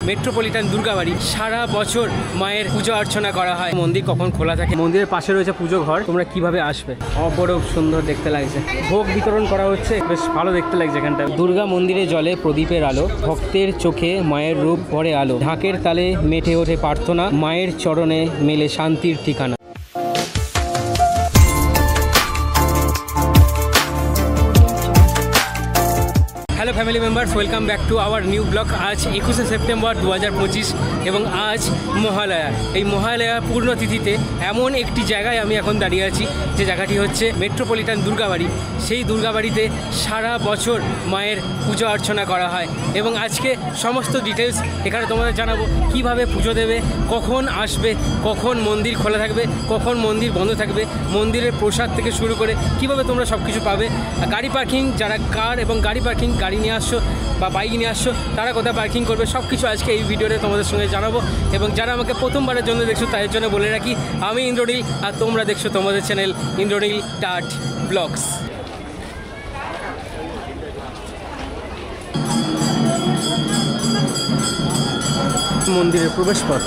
Metropolitan Durgabari সারা বছর মায়ের পূজা অর্চনা করা হয়। মন্দির কখন খোলা থাকে? মন্দিরের পাশে রয়েছে পুজো ঘর। তোমরা কিভাবে আসবে? অপরূপ সুন্দর দেখতে লাগছে। ভোগ বিতরণ করা হচ্ছে, বেশ ভালো দেখতে লাগছে এখানটা। দুর্গা মন্দিরে জলে প্রদীপের আলো, ভক্তের চোখে মায়ের রূপ ভরে আলো, ঢাকের তালে মেটে ওঠে প্রার্থনা, মায়ের চরণে মেলে শান্তির ঠিকানা। Hello family members, welcome back to our new blog. আজ 21শে সেপ্টেম্বর 2025 এবং আজ মহালয়া। এই মহালয়া পূর্ণতিথিতে এমন একটি জায়গায় আমি এখন দাঁড়িয়ে আছি, যে জায়গাটি হচ্ছে মেট্রোপলিটন দুর্গাবাড়ি। সেই দুর্গাবাড়িতে সারা বছর মায়ের পূজা অর্চনা করা হয় এবং আজকে সমস্ত ডিটেলস এখানে তোমাদের জানাবো। কিভাবে পুজো দেবে, কখন আসবে, কখন মন্দির খোলা থাকবে, কখন মন্দির বন্ধ থাকবে, মন্দিরের প্রসাদ থেকে শুরু করে কিভাবে তোমরা সব কিছু পাবে, গাড়ি পার্কিং, যারা কার এবং গাড়ি পার্কিং গাড়ি নিয়ে আসছো বা বাইক নিয়ে আসছো তারা কোথায় পার্কিং করবে, সব কিছু আজকে এই ভিডিওতে তোমাদের সঙ্গে জানাবো। এবং যারা আমাকে প্রথমবারের জন্য দেখছো তাদের জন্য বলে রাখি, আমি ইন্দ্রনীল আর তোমরা দেখছো তোমাদের চ্যানেল ইন্দ্রনীল টাট ব্লগস। মন্দিরের প্রবেশপথ।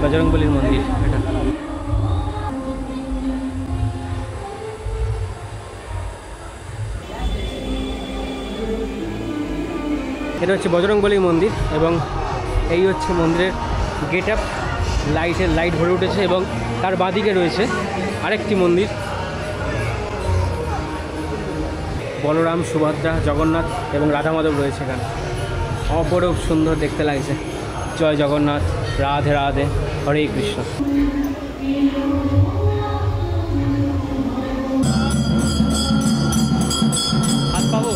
বজরংবলীর মন্দির এটা। এটা হচ্ছে বজরংবলী মন্দির এবং এই হচ্ছে মন্দিরের গেট আপ। লাইট ভরে উঠেছে এবং তার বাঁদিকে রয়েছে আরেকটি মন্দির। বলরাম, সুভদ্রা, জগন্নাথ এবং রাধা মাধব রয়েছে এখানে। অপরূপ সুন্দর দেখতে লাগছে। জয় জগন্নাথ, রাধে রাধে, হরে কৃষ্ণ। হাত পাবো?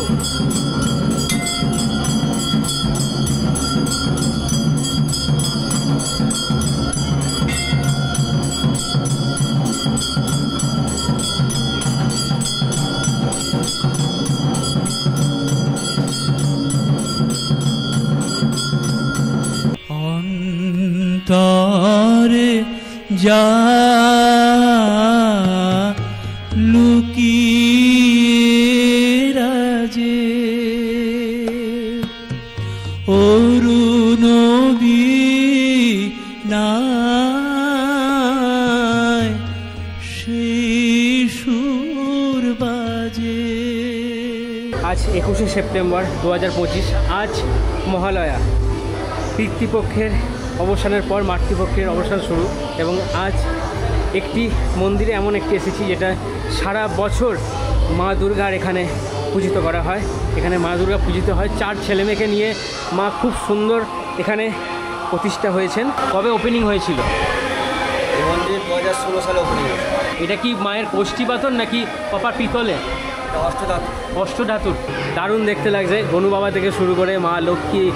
অন্তরে যা লুকিয়ে রাজে অরুণ বীণায় সেই সুর বাজে। আজ 21শে সেপ্টেম্বর 2025। আজ মহালয়া। পিতৃপক্ষের অবসানের পর মাতৃপক্ষের অবসান শুরু এবং আজ একটি মন্দিরে এমন একটি এসেছি যেটা সারা বছর মা দুর্গার এখানে পূজিত করা হয়। এখানে মা দুর্গা পূজিত হয়। 4 ছেলেমেয়েকে নিয়ে মা খুব সুন্দর এখানে প্রতিষ্ঠা হয়েছেন। কবে ওপেনিং হয়েছিল এই মন্দির? 2016 সালে ওপেনিং হয়েছে। এটা কি মায়ের কোষ্ঠী পাথর নাকি কপার পিতলে? এটা অষ্টধাতুর। দারুণ দেখতে লাগছে। গনু বাবা থেকে শুরু করে মা লক্ষ্মী,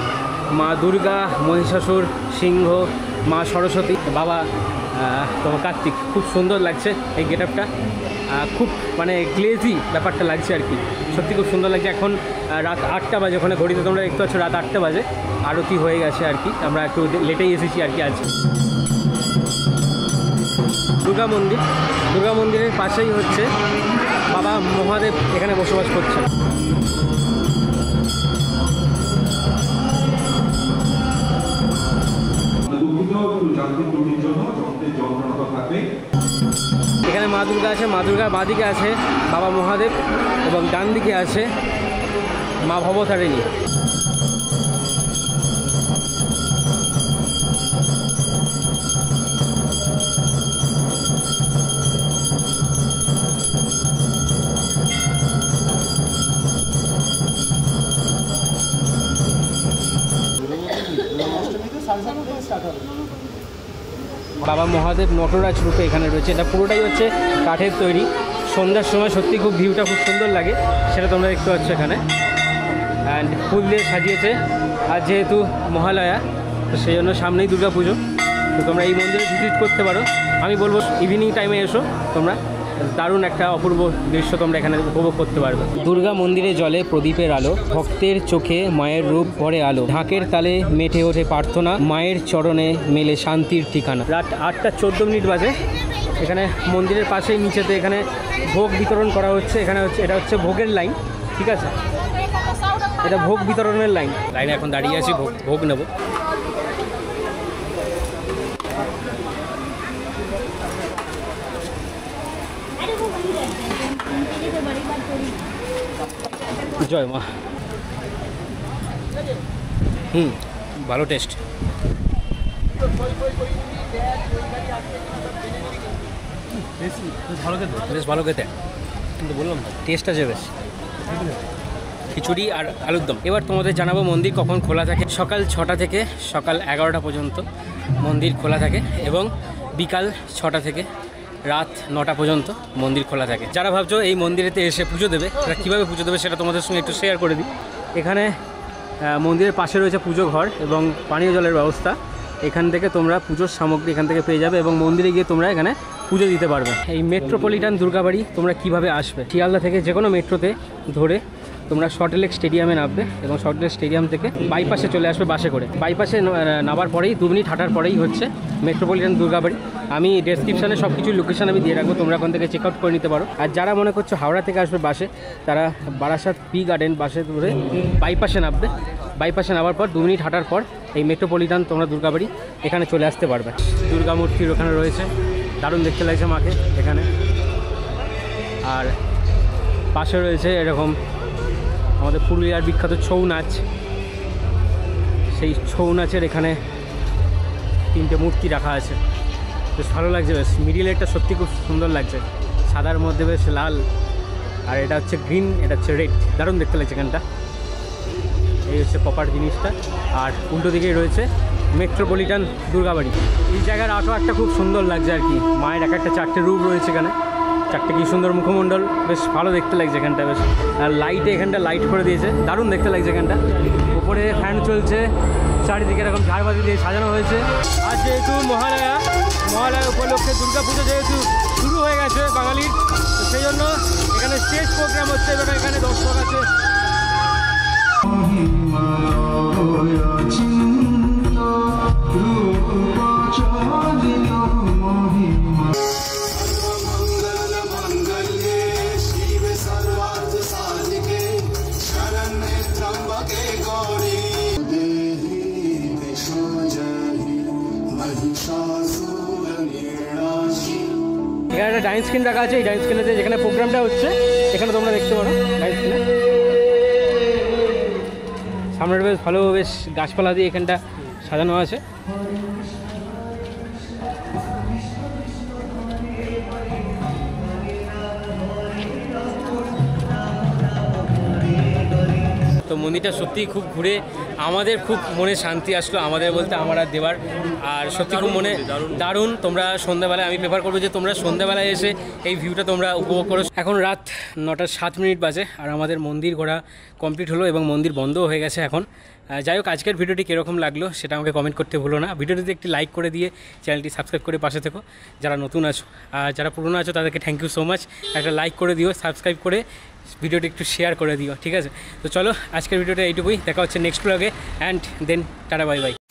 মা দুর্গা, মহিষাসুর, সিংহ, মা সরস্বতী, বাবা তোমার কার্তিক। খুব সুন্দর লাগছে এই গেট আপটা। খুব মানে গ্লেজি ব্যাপারটা লাগছে আর কি। সত্যি খুব সুন্দর লাগছে। এখন রাত 8টা বাজে। ওখানে ঘড়িতে তোমরা দেখতে পাচ্ছ রাত 8টা বাজে। আরতি হয়ে গেছে আর কি। আমরা একটু লেটেই এসেছি আর কি আজ। দুর্গা মন্দিরের পাশেই হচ্ছে বাবা মহাদেব এখানে বসবাস করছেন। এখানে মা দুর্গা আছে। মা দুর্গার বাঁদিকে আছে বাবা মহাদেব এবং ডান দিকে আছে মা ভবতারিণী। বাবা মহাদেব নটরাজ রূপে এখানে রয়েছে। এটা পুরোটাই হচ্ছে কাঠের তৈরি। সন্ধ্যার সময় সত্যি খুব ভিউটা খুব সুন্দর লাগে, সেটা তোমরা দেখতে পাচ্ছ এখানে। অ্যান্ড ফুল দিয়ে সাজিয়েছে। আর যেহেতু মহালয়া তো সেই জন্য সামনেই দুর্গা পুজো, তো তোমরা এই মন্দিরে ভিজিট করতে পারো। আমি বলবো ইভিনিং টাইমে এসো তোমরা, দারুণ একটা অপূর্ব দৃশ্য তোমরা এখানে উপভোগ করতে পারবে। দুর্গা মন্দিরে জলে প্রদীপের আলো, ভক্তের চোখে মায়ের রূপ ভরে আলো, ঢাকের তালে মেটে ওঠে প্রার্থনা, মায়ের চরণে মেলে শান্তির ঠিকানা। রাত 8:14 বাজে। এখানে মন্দিরের পাশেই নিচেতে এখানে ভোগ বিতরণ করা হচ্ছে। এখানে এটা হচ্ছে ভোগের লাইন, ঠিক আছে, এটা ভোগ বিতরণের লাইনে এখন দাঁড়িয়ে আছি, ভোগ নেব। জয় মা। ভালো টেস্ট, বেশ ভালো খেতে, কিন্তু বললাম টেস্ট আছে বেশ। খিচুড়ি আর আলুর দম। এবার তোমাদের জানাবো মন্দির কখন খোলা থাকে। সকাল 6টা থেকে সকাল 11টা পর্যন্ত মন্দির খোলা থাকে এবং বিকাল 6টা থেকে রাত 9টা পর্যন্ত মন্দির খোলা থাকে। যারা ভাবছো এই মন্দিরেতে এসে পুজো দেবে, তারা কীভাবে পুজো দেবে সেটা তোমাদের সঙ্গে একটু শেয়ার করে দিই। এখানে মন্দিরের পাশে রয়েছে পুজো ঘর এবং পানীয় জলের ব্যবস্থা। এখান থেকে তোমরা পুজোর সামগ্রী এখান থেকে পেয়ে যাবে এবং মন্দিরে গিয়ে তোমরা এখানে পুজো দিতে পারবে। এই মেট্রোপলিটন দুর্গাবাড়ি তোমরা কিভাবে আসবে, শিয়ালদা থেকে যে কোনো মেট্রোতে ধরে তোমরা সল্টলেক স্টেডিয়ামে নামবে এবং সল্টলেক স্টেডিয়াম থেকে বাইপাসে চলে আসবে বাসে করে। বাইপাসে নামার পরেই 2 মিনিট হাঁটার পরেই হচ্ছে মেট্রোপলিটন দুর্গাবাড়ি। আমি ডেসক্রিপশানে সব কিছু লোকেশন আমি দিয়ে রাখবো, তোমরা ওখান থেকে চেক আউট করে নিতে পারো। আর যারা মনে করছো হাওড়া থেকে আসবে বাসে, তারা বারাসাত পি গার্ডেন বাসে ধরে বাইপাসে নামবে। বাইপাসে নামার পর 2 মিনিট হাঁটার পর এই মেট্রোপলিটন তোমরা দুর্গাবাড়ি এখানে চলে আসতে পারবে। দুর্গা মূর্তির ওখানে রয়েছে, দারুণ দেখতে লাগছে মাকে এখানে। আর পাশে রয়েছে এরকম আমাদের পুরুলিয়ার বিখ্যাত ছৌ নাচ। সেই ছৌ নাচের এখানে 3টে মূর্তি রাখা আছে, বেশ ভালো লাগছে। বেশ মিডিলেরটা সত্যি খুব সুন্দর লাগছে, সাদার মধ্যে বেশ লাল, আর এটা হচ্ছে গ্রিন, এটা হচ্ছে রেড, দারুণ দেখতে লাগছে এখানটা। এই হচ্ছে প্রপার জিনিসটা। আর উল্টো দিকেই রয়েছে মেট্রোপলিটন দুর্গাবাড়ি। এই জায়গার আর্টওয়ার্কটা খুব সুন্দর লাগছে আর কি। মায়ের একটা 4টে রূপ রয়েছে এখানে, 4টে কি সুন্দর মুখমণ্ডল, বেশ ভালো দেখতে লাগছে এখানটা বেশ। আর লাইটে এখানটা লাইট করে দিয়েছে, দারুণ দেখতে লাগছে এখানটা। উপরে ফ্যান চলছে, চারিদিকে এরকম ঝাড়বাতি দিয়ে সাজানো হয়েছে। আর যেহেতু মহালয়া উপলক্ষে দুর্গাপুজো যেহেতু শুরু হয়ে গেছে বাঙালির, তো সেই জন্য এখানে স্টেজ প্রোগ্রাম হচ্ছে এবং এখানে দর্শক আছে। এখানে একটা ডাইন স্ক্রিন রাখা আছে, এই ডাইন স্ক্রিনে যেখানে প্রোগ্রামটা হচ্ছে এখানে তোমরা দেখতে পারো ডাইন স্ক্রিনে। সামনের বেশ ভালো, বেশ গাছপালা দিয়ে এখানটা সাজানো আছে। তো মন্দিরটা সত্যিই খুব ঘুরে আমাদের খুব মনে শান্তি আসলো, আমাদের বলতে আমার আর দেবার। আর সত্যি খুব মনে দারুণ। তোমরা সন্ধ্যাবেলায়, আমি প্রেফার করবো যে তোমরা সন্ধ্যাবেলায় এসে এই ভিউটা তোমরা উপভোগ করো। এখন রাত 9:07 বাজে আর আমাদের মন্দির ঘোরা কমপ্লিট হলো এবং মন্দির বন্ধও হয়ে গেছে এখন। যাই হোক, আজকের ভিডিওটি কীরকম লাগলো সেটা আমাকে কমেন্ট করতে ভুলো না। ভিডিওটিতে একটি লাইক করে দিয়ে চ্যানেলটি সাবস্ক্রাইব করে পাশে থেকো যারা নতুন আছো। আর যারা পুরনো আছো তাদেরকে থ্যাংক ইউ সো মাচ। একটা লাইক করে দিও, সাবস্ক্রাইব করে ভিডিওটি একটু শেয়ার করে দিও, ঠিক আছে? তো চলো আজকের ভিডিওটা এইটুকুই, দেখা হচ্ছে নেক্সট ব্লগে। অ্যান্ড দেন টাটা, বাই বাই।